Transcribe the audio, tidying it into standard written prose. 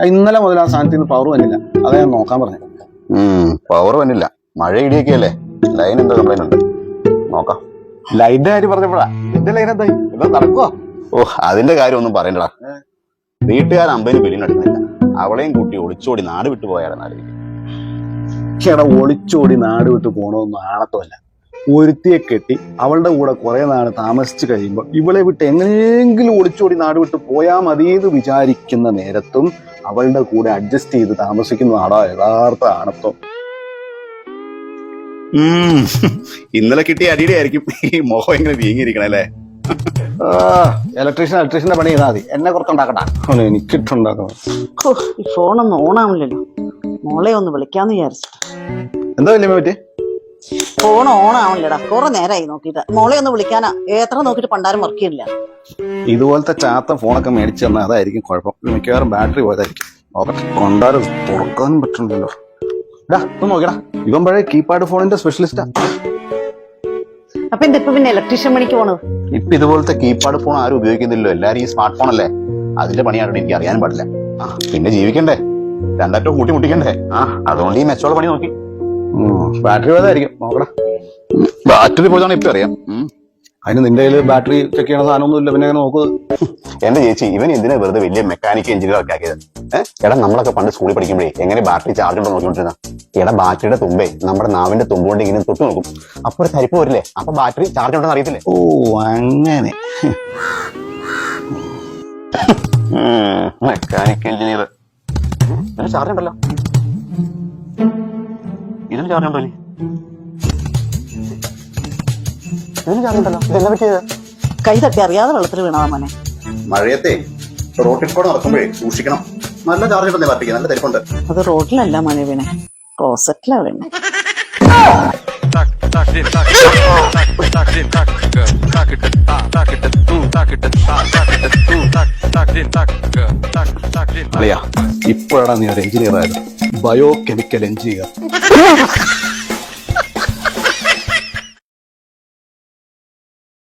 ഇന്നലെ മുതൽ ആ സാധനത്തിൽ നിന്ന് പവർ വന്നില്ല. അതാ ഞാൻ നോക്കാൻ പറഞ്ഞു. പവർ വന്നില്ല, മഴ ഇടിയൊക്കെയല്ലേ, ലൈൻ എന്തോ കംപ്ലൈന്റ് ഉണ്ട്, നോക്കാം. ലൈനിന്റെ കാര്യം പറഞ്ഞപ്പോഴാ എന്റെ ലൈൻ എന്തായി, എന്താ നടക്കുവോ? അതിന്റെ കാര്യം ഒന്നും പറയണ്ടടാ. വീട്ടുകാർ അമ്പതിന് പിരിഞ്ഞെടുക്കുന്നില്ല, അവളെയും കൂട്ടി ഒളിച്ചോടി നാട് വിട്ടു പോയാലെന്നാലും. ചേട്ടാ, ഒളിച്ചോടി നാട് വിട്ട് പോണോന്നും ആണത്തമല്ല. ഒരുത്തിയെ കെട്ടി അവളുടെ കൂടെ കുറെ നാൾ താമസിച്ചു കഴിയുമ്പോൾ ഇവളെ വിട്ട് എങ്ങനെയെങ്കിലും ഒളിച്ചോടി നാട് വിട്ട് പോയാൽ മതി എന്ന് വിചാരിക്കുന്ന നേരത്തും അവളുടെ കൂടെ അഡ്ജസ്റ്റ് ചെയ്ത് താമസിക്കുന്നതാണോ യഥാർത്ഥ ആണത്വം. ഇന്നലെ കിട്ടിയ അടിയുടെ ആയിരിക്കും ഈ മുഖം ഇങ്ങനെ വീങ്ങിയിരിക്കണല്ലേ. ഇലക്ട്രീഷ്യന്റെ പണി ചെയ്താൽ മതി, എന്നെ കുറച്ചുണ്ടാക്കട്ടാ. എനിക്കിട്ടുണ്ടാക്കണം. ഈ ഫോണൊന്നും ഓണാവില്ലല്ലോ, മോളെ ഒന്ന് വിളിക്കാന്ന് വിചാരിച്ചു. എന്താ വലിയ പറ്റി? ഫോൺ ഓണാവില്ലടാ, കുറെ നേരമായി നോക്കിയിട്ട്. മോളെ ഒന്ന് വിളിക്കാനാ, എത്ര നോക്കിട്ട് പണ്ടാരും വർക്ക് ചെയ്യില്ല. ഇതുപോലത്തെ ചാത്ത ഫോണൊക്കെ മേടിച്ചു തന്നാൽ അതായിരിക്കും കുഴപ്പം. മിക്കവാറും ബാറ്ററി പോയതായിരിക്കും. നോക്കട്ടെ, കൊണ്ടാലും തുറക്കാനും പറ്റുന്നില്ലല്ലോ. ഇടാ ഒന്ന് നോക്കിടാ, ഇവൻ പഴയ കീപാഡ് ഫോണിന്റെ സ്പെഷ്യലിസ്റ്റാ. അപ്പൊ ഇപ്പൊ പിന്നെ ഇലക്ട്രീഷ്യൻ പണിക്ക് പോണത്? ഇപ്പൊ ഇതുപോലത്തെ കീപാഡ് ഫോൺ ആരും ഉപയോഗിക്കുന്നില്ലല്ലോ, എല്ലാരും ഈ സ്മാർട്ട് ഫോൺ അല്ലേ. അതിന്റെ പണിയാണ് എനിക്ക് അറിയാനും പാടില്ല. പിന്നെ ജീവിക്കണ്ടേ, രണ്ടറ്റവും കൂട്ടി മുട്ടിക്കണ്ടേ. അതുകൊണ്ട് ഈ മെച്ചോള പണി നോക്കി. ബാറ്ററി പോയതായിരിക്കും, നോക്കടാ. ബാറ്ററി പോയതാണ് ഇപ്പൊ അറിയാം. അതിന് നിന്റെ കയ്യിൽ ബാറ്ററി ചെക്ക് ചെയ്യണ സാധനമൊന്നും ഇല്ല, പിന്നെ അങ്ങനെ നോക്കുന്നത്. എന്റെ ചേച്ചി, ഇവൻ എന്തിനാ വെറുതെ വലിയ മെക്കാനിക്കൽ എഞ്ചിനീയർ ഒക്കെ ആക്കിയത്? എടാ, നമ്മളൊക്കെ പണ്ട് സ്കൂളിൽ പഠിക്കുമ്പോഴേ എങ്ങനെ ബാറ്ററി ചാർജ് ഉണ്ടോ നോക്കിക്കൊണ്ടിരുന്ന. എടാ, ബാറ്ററിയുടെ തുമ്പേ നമ്മുടെ നാവിന്റെ തുമ്പ് കൊണ്ട് ഇങ്ങനെ തൊട്ട് നോക്കും, അപ്പൊ ഒരു തരിപ്പ് വരില്ലേ, അപ്പൊ ബാറ്ററി ചാർജ് ഉണ്ടെന്ന് അറിയത്തില്ലേ. അങ്ങനെ മെക്കാനിക്കൽ എഞ്ചിനീയർ. ഇതിന് ചാർജ് ഉണ്ടല്ലോ, ഇതിന് ചാർജ് ഉണ്ടോ? ഇതിന് ചാർജ് ഉണ്ടല്ലോ. ഇതെന്താ പറ്റിയത്? കൈ തട്ടി അറിയാതെ വെള്ളത്തിൽ വീണതാ മോനെ. മഴയത്തെ റോട്ടിൽ കൂടെ നടക്കുമ്പോഴേ സൂക്ഷിക്കണം. നല്ല ചാർജ് ഉണ്ടെന്നേ ബാറ്ററിക്ക്, നല്ല തരിപ്പുണ്ട്. അത് റോഡിലല്ല മോനെ വീണേ, ക്ലോസറ്റിലാ വീണേ. അളിയാ, ഇപ്പോഴാണ് നീ ഒരു എഞ്ചിനീയർ ആയത്, ബയോ കെമിക്കൽ എഞ്ചിനീയർ.